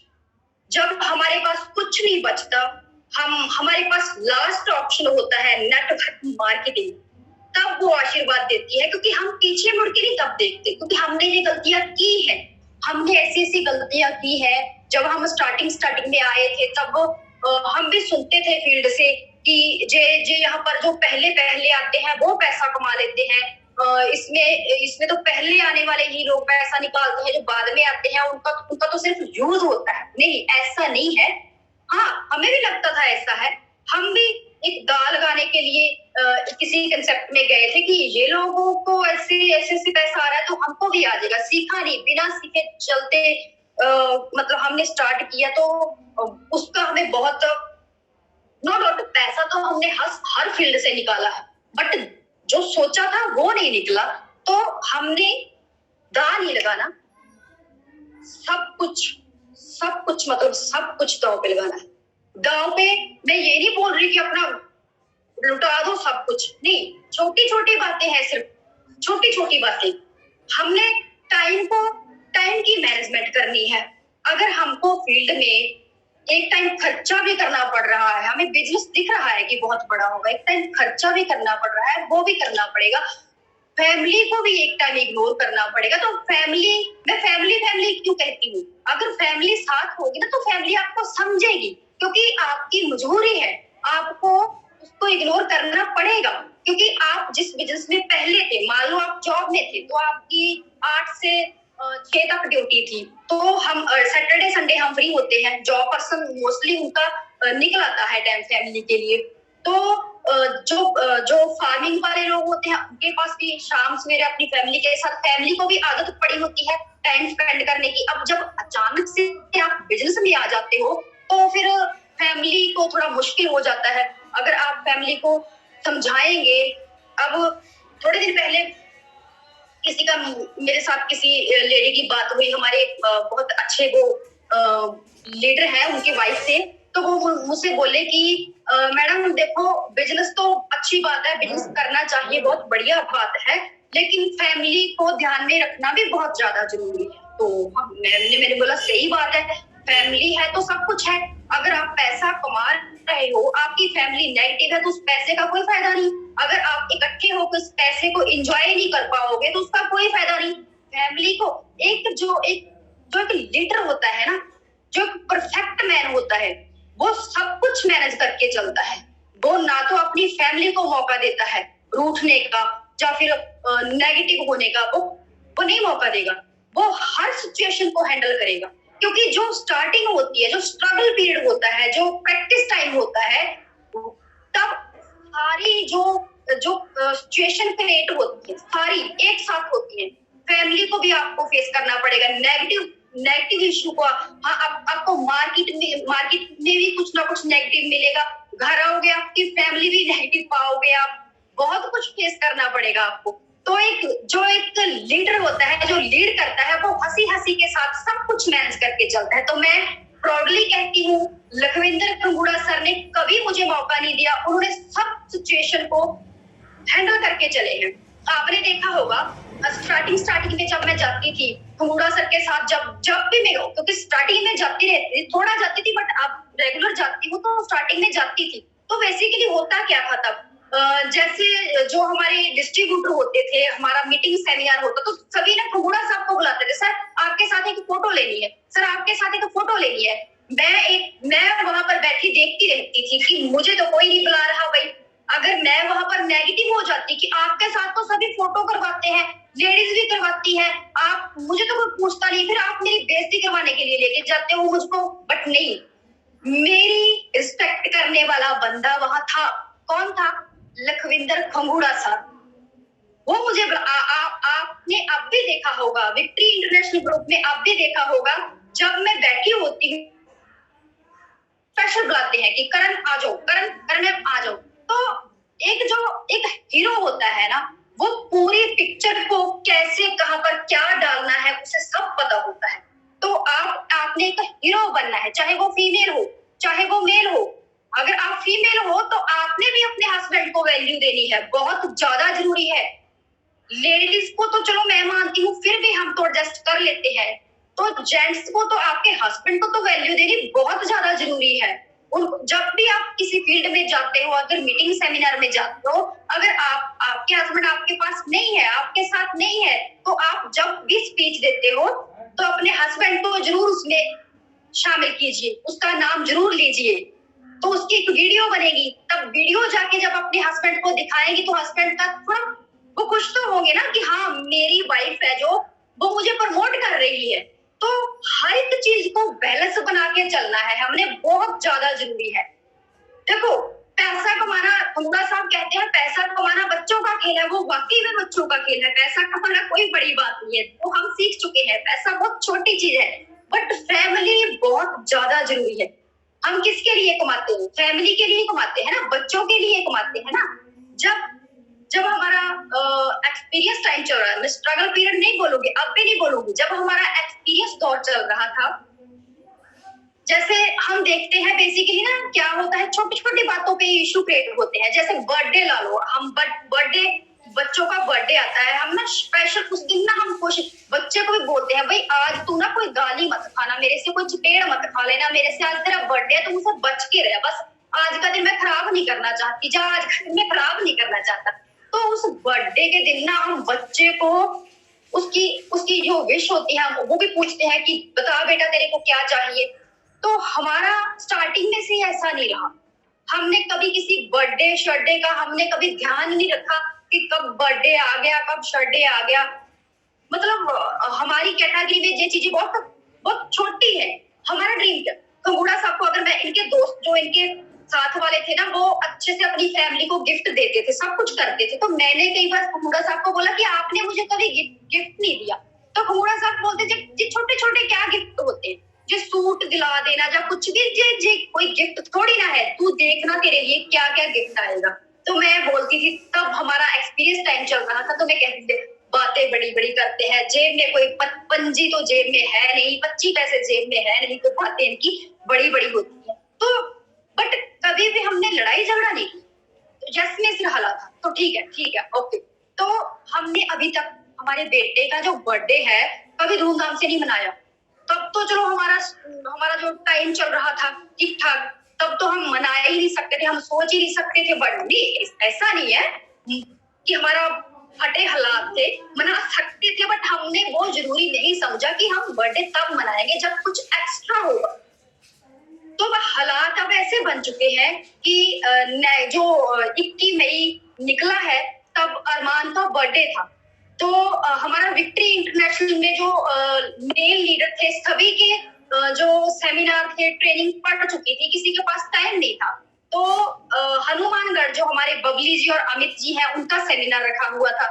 जब हमारे पास कुछ नहीं बचता, हमारे पास लास्ट ऑप्शन होता है नेटवर्क मार्केटिंग, तब वो आशीर्वाद देती है। क्योंकि हम पीछे मुड़ के नहीं तब देखते, क्योंकि हमने ये गलतियां की है, हमने ऐसी ऐसी गलतियां की है। जब हम स्टार्टिंग में आए थे, तब हम भी सुनते थे फील्ड से कि जे यहाँ पर जो पहले पहले आते हैं वो पैसा कमा लेते हैं, इसमें तो पहले आने वाले ही लोग पैसा निकालते हैं, जो बाद में आते हैं उनका तो सिर्फ यूज होता है। नहीं, ऐसा नहीं है। हाँ, हमें भी लगता था ऐसा है। हम भी एक दांव लगाने के लिए किसी कंसेप्ट में गए थे कि ये लोगों को ऐसे ऐसे पैसा आ रहा है तो हमको भी आ जाएगा। सीखा नहीं, बिना सीखे चलते मतलब हमने स्टार्ट किया, तो उसका हमें बहुत, नो डाउट, पैसा तो हमने हर फील्ड से निकाला है, बट जो सोचा था वो नहीं निकला। तो हमने दांव नहीं लगाना, सब कुछ मतलब सब कुछ दांव पे लगाना है। दांव पे मैं ये नहीं बोल रही कि अपना लुटा दो सब कुछ, नहीं, छोटी छोटी बातें हैं, सिर्फ छोटी छोटी बातें। हमने टाइम की मैनेजमेंट करनी है। अगर हमको फील्ड में एक टाइम खर्चा भी करना पड़ रहा है, हमें बिजनेस दिख रहा है कि बहुत बड़ा होगा, एक टाइम खर्चा भी करना पड़ रहा है, वो भी करना पड़ेगा। फैमिली को भी एक टाइम इग्नोर करना पड़ेगा। तो मैं फैमिली क्यों कहती हूँ, अगर फैमिली साथ होगी ना तो फैमिली आपको समझेगी, क्योंकि आपकी मजबूरी है, आपको उसको इग्नोर करना पड़ेगा। क्योंकि आप जिस बिजनेस में पहले थे, मान लो आप जॉब में थे, तो आपकी 8 से 6 तक ड्यूटी थी, तो हम सैटरडे संडे हम फ्री होते हैं। जॉब पर्सन मोस्टली उनका निकल आता है टाइम फैमिली के लिए। तो जो फार्मिंग वाले लोग होते हैं, उनके पास भी शाम सवेरे अपनी फैमिली के साथ, फैमिली को भी आदत पड़ी होती है टाइम स्पेंड करने की। अब जब अचानक से आप बिजनेस में आ जाते हो, तो फिर फैमिली को थोड़ा मुश्किल हो जाता है। अगर आप फैमिली को समझाएंगे। अब थोड़े दिन पहले किसी का मेरे साथ किसी लेडी की बात हुई, हमारे बहुत अच्छे वो लीडर है, उनकी वाइफ से। तो वो मुझसे बोले कि मैडम देखो, बिजनेस तो अच्छी बात है, बिजनेस करना चाहिए, बहुत बढ़िया बात है, लेकिन फैमिली को ध्यान में रखना भी बहुत ज्यादा जरूरी है। तो मैंने बोला सही बात है, फैमिली है तो सब कुछ है। अगर आप पैसा कमा रहे हो, आपकी फैमिली नेगेटिव है, तो उस पैसे का कोई फायदा नहीं। अगर आप इकट्ठे होकर उस पैसे को एंजॉय नहीं कर पाओगे तो उसका कोई फायदा नहीं। फैमिली को एक लीडर होता है ना, जो परफेक्ट मैन होता है, वो सब कुछ मैनेज करके चलता है। वो ना तो अपनी फैमिली को मौका देता है रूठने का या फिर नेगेटिव होने का, वो नहीं मौका देगा। वो हर सिचुएशन को हैंडल करेगा, क्योंकि जो स्टार्टिंग होती है, जो स्ट्रगल पीरियड होता है, जो प्रैक्टिस टाइम होता है, तब सारी जो जो सिचुएशन क्रिएट होती है सारी एक साथ होती है। फैमिली को भी आपको फेस करना पड़ेगा, नेगेटिव इशू को। हाँ, आपको मार्केट में भी कुछ ना कुछ नेगेटिव मिलेगा, घर आओगे आपकी फैमिली भी नेगेटिव पाओगे आप, बहुत कुछ फेस करना पड़ेगा आपको। तो एक लीडर होता है, जो लीड करता है, वो हंसी हंसी के साथ सब कुछ मैनेज करके चलता है। तो मैं प्राउडली कहती हूँ, लखविंदर खंगूड़ा सर ने कभी मुझे मौका नहीं दिया, उन्होंने सब सिचुएशन को हैंडल करके चले हैं। आपने देखा होगा स्टार्टिंग में जब मैं जाती थी खंगूड़ा सर के साथ, जब भी मैं, क्योंकि स्टार्टिंग में जाती रहती थी, थोड़ा जाती थी, बट अब रेगुलर जाती हूँ, तो स्टार्टिंग में जाती थी। तो बेसिकली होता क्या था तब, जैसे जो हमारे डिस्ट्रीब्यूटर होते थे, हमारा मीटिंग सेमिनार होता, तो सभी ना खंगूड़ा साहब को बुलाते थे, सर आपके साथ एक फोटो लेनी है, सर आपके साथ एक फोटो लेनी है। मैं वहां पर बैठी देखती रहती थी कि मुझे तो कोई नहीं बुला रहा भाई। अगर मैं वहां पर नेगेटिव हो जाती कि आपके साथ तो सभी फोटो करवाते हैं, लेडीज भी करवाती है, आप, मुझे तो कोई पूछता नहीं, फिर आप मेरी बेइज्जती करवाने के लिए लेके जाते हो मुझको। बट नहीं, मेरी रिस्पेक्ट करने वाला बंदा वहां था। कौन था? लखविंदर खंगूड़ा साहब। वो मुझे आपने अब भी देखा होगा, विक्ट्री इंटरनेशनल ग्रुप में अब भी देखा होगा, जब मैं बैठी होती हूँ स्पेशल बुलाते हैं कि करण आ जाओ, करण मैम आ जाओ। तो एक हीरो होता है ना, वो पूरी पिक्चर को कैसे, कहां पर क्या डालना है, उसे सब पता होता है। तो आपने एक हीरो बनना है, चाहे वो फीमेल हो चाहे वो मेल हो। अगर आप फीमेल हो तो आपने भी अपने हस्बैंड को वैल्यू देनी है, बहुत ज्यादा जरूरी है। लेडीज को तो चलो मैं मानती हूँ, फिर भी हम तो एडजस्ट कर लेते हैं, तो जेंट्स को तो आपके हस्बैंड को तो वैल्यू देनी बहुत ज्यादा जरूरी है। जब भी आप किसी फील्ड में जाते हो, अगर मीटिंग सेमिनार में जाते हो, अगर आपके हस्बैंड आपके पास नहीं है, आपके साथ नहीं है, तो आप जब भी स्पीच देते हो तो अपने हस्बैंड को जरूर उसमें शामिल कीजिए, उसका नाम जरूर लीजिए। तो उसकी एक वीडियो बनेगी, तब वीडियो जाके जब अपने हस्बैंड को दिखाएंगे तो हस्बैंड का थोड़ा वो खुश तो होंगे ना कि हाँ मेरी वाइफ है जो वो मुझे प्रमोट कर रही है। तो हर एक चीज को बैलेंस बना के चलना है हमने, बहुत ज्यादा जरूरी है। देखो, पैसा कमाना, खंगूड़ा साहब कहते हैं पैसा कमाना बच्चों का खेल है, वो वाकई में बच्चों का खेल है। पैसा कमाना कोई बड़ी बात नहीं है, वो हम सीख चुके हैं, पैसा बहुत छोटी चीज है। बट फैमिली बहुत ज्यादा जरूरी है। हम किसके लिए कमाते हैं? फैमिली के लिए कमाते हैं ना, बच्चों के लिए कमाते हैं ना। जब जब हमारा एक्सपीरियंस टाइम चल रहा है, मैं स्ट्रगल पीरियड नहीं बोलूंगी, अब भी नहीं बोलूंगी, जब हमारा एक्सपीरियंस दौर चल रहा था, जैसे हम देखते हैं बेसिकली ना क्या होता है, छोटी छोटी बातों पे इशू क्रिएट होते हैं। जैसे बर्थडे ला लो, हम बर्थडे, बच्चों का बर्थडे आता है, हम ना स्पेशल उस दिन ना हम कोशिश, बच्चे को भी बोलते हैं भाई आज तू ना कोई गाली मत खाना, मेरे से कोई चपेड़ मत खा लेना, मेरे से, आज तेरा बर्थडे है तो मुझसे बच के रहे, बस आज का दिन मैं खराब नहीं करना चाहती, जा आज का दिन मैं खराब नहीं करना चाहता। तो उस बर्थडे के दिन ना हम बच्चे को उसकी उसकी जो विश होती है वो भी पूछते हैं कि बता बेटा तेरे को क्या चाहिए। तो हमारा स्टार्टिंग में से ऐसा नहीं रहा, हमने कभी किसी बर्थडे शर्डे का हमने कभी ध्यान नहीं रखा कि कब बर्थडे आ गया, कब शर्डे आ गया। मतलब हमारी कैटेगरी में ये चीजें बहुत बहुत छोटी है। हमारा ड्रीम क्या, खंगूड़ा साहब को, अगर मैं इनके दोस्त जो इनके साथ वाले थे ना, वो अच्छे से अपनी फैमिली को गिफ्ट देते थे, सब कुछ करते थे। तो मैंने कई बार खंगूड़ा साहब को बोला कि आपने मुझे कभी गिफ्ट नहीं दिया। तो खंगूड़ा साहब बोलते थे छोटे छोटे क्या गिफ्ट होते हैं, जो सूट दिला देना या कुछ भी, जे कोई गिफ्ट थोड़ी ना है, तू देखना तेरे लिए क्या क्या गिफ्ट आएगा। तो मैं बोलती थी, तब हमारा एक्सपीरियंस टाइम चल रहा था, तो मैं कहती थी बातें बड़ी बड़ी करते हैं, जेब में कोई पंजी तो जेब में है नहीं, 25 पैसे जेब में है नहीं, तो बातें इनकी बड़ी बड़ी होती है। तो बट कभी भी हमने लड़ाई झगड़ा नहीं की। तो यस में सिर हला था, तो ठीक है ओके। तो हमने अभी तक हमारे बेटे का जो बर्थडे है कभी धूमधाम से नहीं मनाया। तब तो चलो हमारा जो टाइम चल रहा था ठीक ठाक, तब तो हम मना ही नहीं सकते थे, हम सोच ही नहीं सकते थे। बट नहीं, ऐसा नहीं है कि हमारा फटे हालात थे, मना सकते थे, बट हमने वो जरूरी नहीं समझा कि हम बर्थडे तब मनाएंगे जब कुछ एक्स्ट्रा होगा। तो हालात अब ऐसे बन चुके हैं कि जो 21 मई निकला है तब अरमान का बर्थडे था। तो हमारा विक्ट्री इंटरनेशनल में जो मेल लीडर थे सभी के जो सेमिनार थे, ट्रेनिंग पढ़ चुकी थी, किसी के पास टाइम नहीं था। तो हनुमानगढ़ जो हमारे बबली जी और अमित जी हैं उनका सेमिनार रखा हुआ था।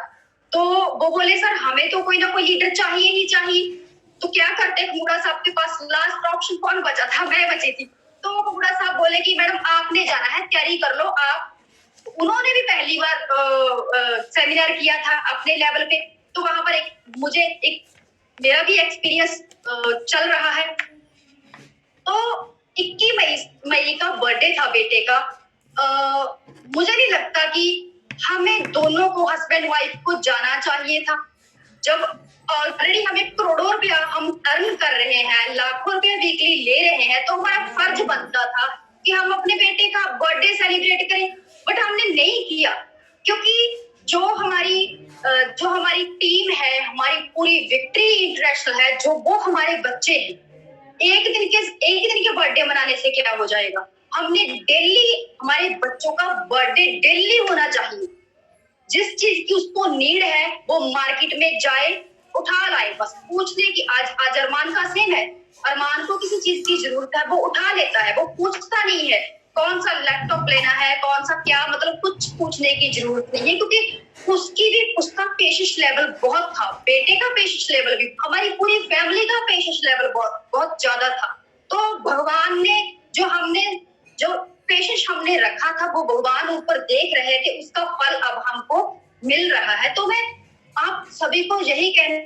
तो वो बोले सर हमें तो कोई ना कोई लीडर चाहिए ही चाहिए। तो क्या करते, मुगड़ा साहब के पास लास्ट ऑप्शन कौन बचा था, मैं बची थी। तो मुगड़ा साहब बोले कि मैडम आपने जाना है, तैयारी कर लो आप। उन्होंने भी पहली बार सेमिनार किया था अपने लेवल पे, तो वहां पर मुझे मेरा भी एक्सपीरियंस चल रहा है। तो 21 मई का बर्थडे था बेटे का। मुझे नहीं लगता कि हमें दोनों को, हस्बैंड वाइफ को जाना चाहिए था। जब ऑलरेडी हमें करोड़ों रुपया हम अर्न कर रहे हैं, लाखों रुपया वीकली ले रहे हैं, तो हमारा फर्ज बनता था कि हम अपने बेटे का बर्थडे सेलिब्रेट करें। बट हमने नहीं किया, क्योंकि जो हमारी टीम है, हमारी पूरी विक्ट्री इंटरनेशनल है, जो वो हमारे बच्चे हैं, एक ही दिन के बर्थडे मनाने से क्या हो जाएगा। हमने डेली, हमारे बच्चों का बर्थडे डेली होना चाहिए। जिस चीज की उसको नीड है वो मार्केट में जाए, उठा लाए, बस पूछ ले कि आज अरमान का सेम है, अरमान को किसी चीज की जरूरत है, वो उठा लेता है, वो पूछता नहीं है कौन सा लैपटॉप लेना है, कौन सा क्या, मतलब कुछ पूछने की जरूरत नहीं है, क्योंकि उसका पेशेंस लेवल बहुत था, बेटे का पेशेंस लेवल भी, हमारी पूरी फैमिली का पेशेंस लेवल बहुत ज्यादा था। तो भगवान ने जो पेशेंस हमने रखा था, वो भगवान ऊपर देख रहे थे, उसका फल अब हमको मिल रहा है। तो मैं आप सभी को यही कहना,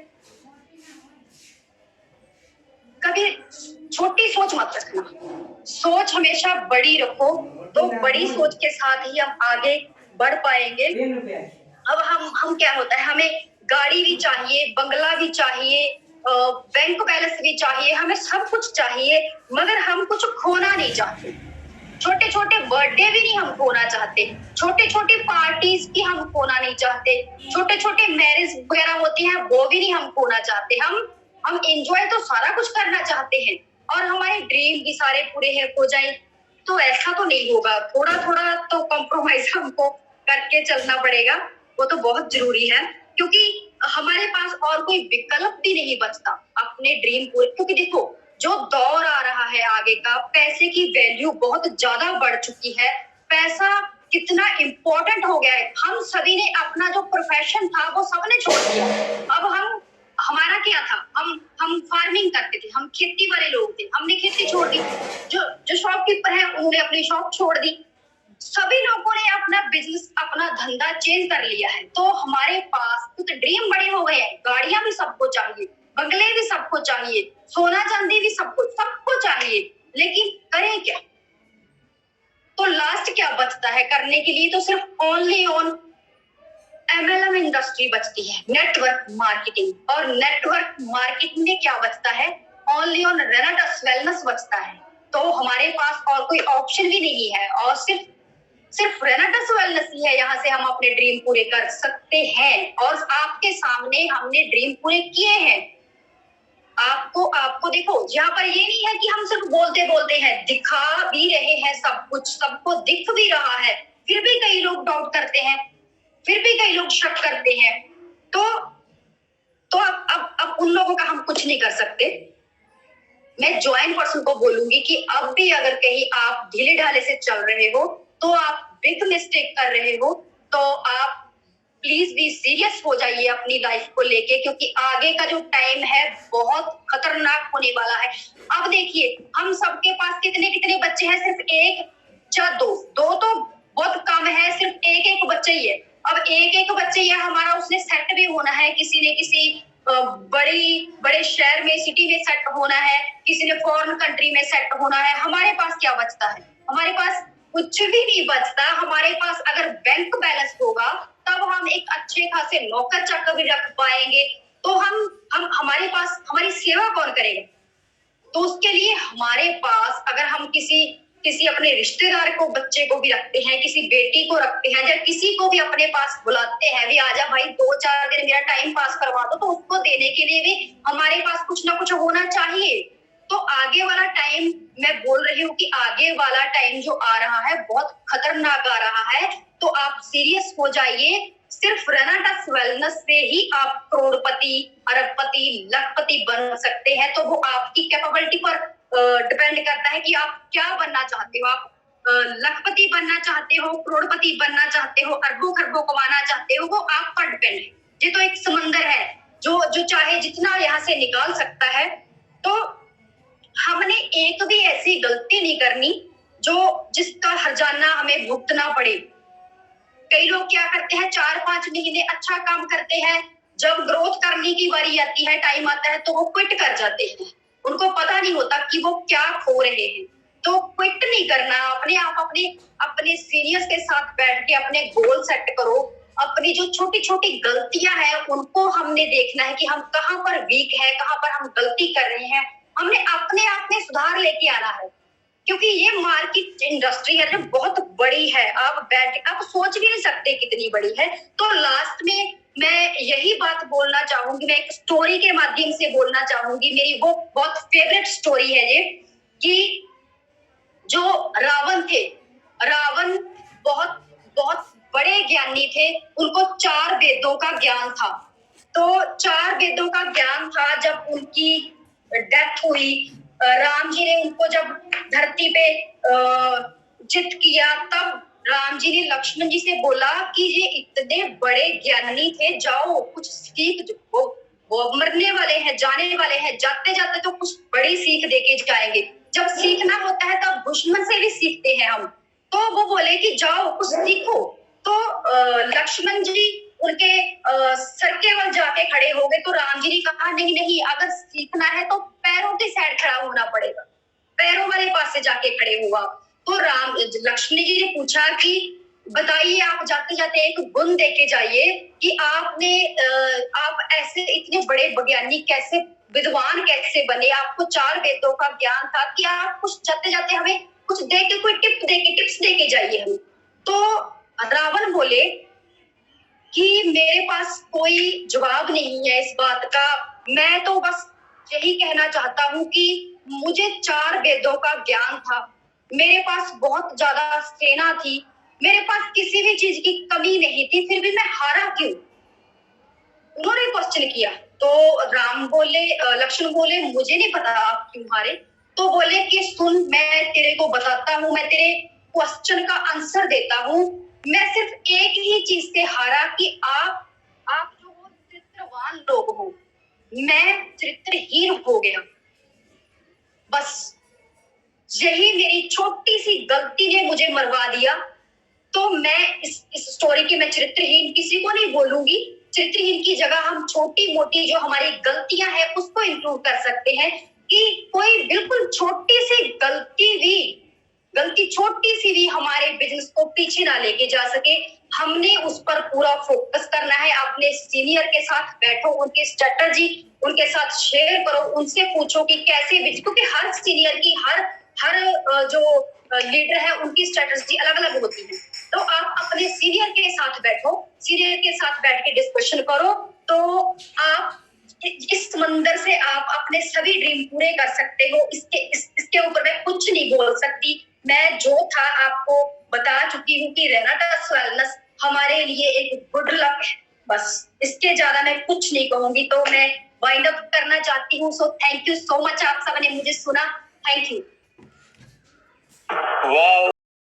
कभी छोटी सोच मत रखना, सोच हमेशा बड़ी रखो, तो बड़ी सोच के साथ ही हम आगे बढ़ पाएंगे। अब हम क्या होता है, हमें गाड़ी भी चाहिए, बंगला भी चाहिए, बैंक बैलेंस भी चाहिए, हमें सब कुछ चाहिए, मगर हम कुछ खोना नहीं चाहते। छोटे छोटे बर्थडे भी नहीं हम खोना चाहते, छोटे छोटे पार्टीज भी हम खोना नहीं चाहते, छोटे छोटे मैरिज वगैरह होती हैं वो भी नहीं हम खोना चाहते। हम एंजॉय तो सारा कुछ करना चाहते हैं, और हमारे ड्रीम भी सारे पूरे हो जाए, तो ऐसा तो नहीं होगा। थोड़ा थोड़ा तो कॉम्प्रोमाइज हमको करके चलना पड़ेगा, वो तो बहुत जरूरी है, क्योंकि हमारे पास और कोई विकल्प भी नहीं बचता अपने ड्रीम पूरे। क्योंकि देखो, जो दौर आ रहा है आगे का, पैसे की वैल्यू बहुत ज्यादा बढ़ चुकी है, पैसा कितना इम्पोर्टेंट हो गया है। हम सभी ने अपना जो प्रोफेशन था वो सबने छोड़ दिया। अब हमारा क्या था, हम फार्मिंग करते थे, हम खेती वाले लोग थे, हमने खेती छोड़ दी। जो शॉपकीपर है उन्होंने अपनी शॉप छोड़ दी। सभी लोगों ने अपना बिजनेस, अपना धंधा चेंज कर लिया है। तो हमारे पास कुछ ड्रीम बड़े हो गए हैं, गाड़ियां भी सबको चाहिए, बंगले भी सबको चाहिए, सोना चांदी भी सबको चाहिए, लेकिन करें क्या। तो लास्ट क्या बचता है करने के लिए, तो सिर्फ ओनली ऑन MLM इंडस्ट्री बचती है, नेटवर्क मार्केटिंग। और नेटवर्क मार्केटिंग में क्या बचता है, ओनली ऑन रेनाटस वेलनेस बचता है। तो हमारे पास और कोई ऑप्शन भी नहीं है, और सिर्फ रेनाटस वेलनेस ही है, यहाँ से हम अपने ड्रीम पूरे कर सकते हैं। और आपके सामने हमने ड्रीम पूरे किए हैं। आपको देखो, यहाँ पर ये नहीं है कि हम सिर्फ बोलते बोलते हैं, दिखा भी रहे हैं सब कुछ, सबको दिख भी रहा है, फिर भी कई लोग डाउट करते हैं, फिर भी कई लोग शक करते हैं। तो अब उन लोगों का हम कुछ नहीं कर सकते। मैं ज्वाइन पर्सन को बोलूंगी कि अब भी अगर कहीं आप ढीले ढाले से चल रहे हो, तो आप बिग मिस्टेक कर रहे हो। तो आप प्लीज भी सीरियस हो जाइए अपनी लाइफ को लेके, क्योंकि आगे का जो टाइम है बहुत खतरनाक होने वाला है। अब देखिए हम सबके पास कितने कितने बच्चे हैं, सिर्फ एक या दो, दो तो बहुत कम है, सिर्फ एक एक बच्चे ही है। अब एक एक बच्चे ही है हमारा, उसने सेट भी होना है, किसी ने किसी बड़े शहर में, सिटी में सेट होना है, किसी ने फॉरेन कंट्री में सेट होना है। हमारे पास क्या बचता है? हमारे पास कुछ भी नहीं बचता। हमारे पास अगर बैंक बैलेंस होगा तब हम एक अच्छे खासे नौकर चाकर भी रख पाएंगे। तो हम हमारे पास हमारी सेवा कौन करेगा? तो उसके लिए हमारे पास अगर हम किसी किसी अपने रिश्तेदार को, बच्चे को भी रखते हैं, किसी बेटी को रखते हैं, या किसी को भी अपने पास बुलाते हैं, भी आजा भाई 2-4 दिन मेरा टाइम पास करवा दो, तो उसको देने के लिए भी हमारे पास कुछ ना कुछ होना चाहिए। तो आगे वाला टाइम, मैं बोल रही हूँ कि आगे वाला टाइम जो आ रहा है बहुत खतरनाक आ रहा है। तो आप सीरियस हो जाइए। सिर्फ रेनाटस वेलनेस से ही आप करोड़पति, अरबपति, लखपति बन सकते हैं। तो वो आपकी कैपेबिलिटी पर डिपेंड करता है कि आप क्या बनना चाहते हो। आप लखपति बनना चाहते हो, करोड़पति बनना चाहते हो, अरबों खरबों कमाना चाहते हो, वो आप पर डिपेंड है। ये तो एक समंदर है जो चाहे जितना यहाँ से निकाल सकता है। तो हमने एक भी ऐसी गलती नहीं करनी जिसका हर्जाना हमें भुगतना पड़े। कई लोग क्या करते हैं, 4-5 महीने अच्छा काम करते हैं, जब ग्रोथ करने की बारी आती है, टाइम आता है, तो वो क्विट कर जाते हैं। उनको पता नहीं होता कि वो क्या खो रहे हैं। तो क्विट नहीं करना, आप अपने सीनियर्स के साथ बैठ के अपने गोल सेट करो। अपनी जो छोटी छोटी गलतियां हैं उनको हमने देखना है कि हम कहाँ पर वीक है, कहाँ पर हम गलती कर रहे हैं। हमने अपने आप में सुधार लेके आना है, क्योंकि ये मार्केट इंडस्ट्री है जो बहुत बड़ी है। आप सोच भी नहीं सकते कितनी बड़ी है। तो लास्ट में मैं यही बात बोलना चाहूंगी, मैं एक स्टोरी के माध्यम से बोलना चाहूंगी। मेरी वो बहुत फेवरेट स्टोरी है ये, कि जो रावण थे, रावण बहुत बहुत बड़े ज्ञानी थे। उनको 4 वेदों का ज्ञान था। तो 4 वेदों का ज्ञान था। जब उनकी डेथ हुई, राम जी ने उनको जब धरती पे चित किया, तब राम जी ने लक्ष्मण जी से बोला कि ये इतने बड़े ज्ञानी थे, जाओ कुछ सीख, वो मरने वाले हैं, जाने वाले हैं, जाते जाते तो कुछ बड़ी सीख देके जाएंगे। जब सीखना होता है तब दुश्मन से भी सीखते हैं हम। तो वो बोले कि जाओ कुछ सीखो। तो लक्ष्मण जी उनके सर के बल जाके खड़े हो गए। तो राम जी ने कहा नहीं नहीं, अगर सीखना है तो पैरों के साइड खड़ा होना पड़ेगा, पैरों वाले पास से जाके खड़े हुआ। तो लक्ष्मण जी ने पूछा कि बताइए, आप जाते जाते एक गुण देके जाइए कि आप ऐसे इतने बड़े वैज्ञानिक कैसे, विद्वान कैसे बने, आपको 4 वेदों का ज्ञान था, कि आप कुछ जाते जाते हमें कुछ दे के, कोई टिप्स दे के जाइए हम। तो रावण बोले कि मेरे पास कोई जवाब नहीं है इस बात का, मैं तो बस यही कहना चाहता हूँ कि मुझे 4 वेदों का ज्ञान था, मेरे पास बहुत ज्यादा सेना थी, मेरे पास किसी भी चीज की कमी नहीं थी, फिर भी मैं हारा क्यों? उन्होंने क्वेश्चन किया। तो लक्ष्मण बोले मुझे नहीं पता आप क्यों हारे। तो बोले कि सुन, मैं तेरे को बताता हूँ, मैं तेरे क्वेश्चन का आंसर देता हूँ। मैं सिर्फ एक ही चीज से हारा कि आप जो हो चरित्रवान लोग हो, मैं चरित्रहीन हो गया। बस यही मेरी छोटी सी गलती ने मुझे मरवा दिया। तो मैं इस स्टोरी के, मैं चरित्रहीन किसी को नहीं बोलूंगी। चरित्रहीन की जगह हम छोटी मोटी जो हमारी गलतियां हैं उसको इंप्रूव कर सकते हैं। कि कोई बिल्कुल छोटी सी गलती छोटी सी भी हमारे बिजनेस को पीछे ना लेके जा सके। हमने उस पर पूरा फोकस करना है। अपने सीनियर के साथ बैठो, उनकी स्ट्रेटजी उनके साथ शेयर करो, उनसे पूछो कि कैसे, क्योंकि हर सीनियर की हर जो लीडर है उनकी स्ट्रेटजी अलग अलग होती है। तो आप अपने सीनियर के साथ बैठो, सीनियर के साथ बैठ के डिस्कशन करो, तो आप इस समंदर से आप अपने सभी ड्रीम पूरे कर सकते हो। इसके ऊपर मैं कुछ नहीं बोल सकती। मैं जो था आपको बता चुकी हूँ कि रेनाटस वेलनेस हमारे लिए एक गुड लक है। बस इसके ज्यादा मैं कुछ नहीं कहूंगी। तो मैं वाइंड अप करना चाहती हूँ। So thank you so much, आप सबने मुझे सुना। Thank you. वाओ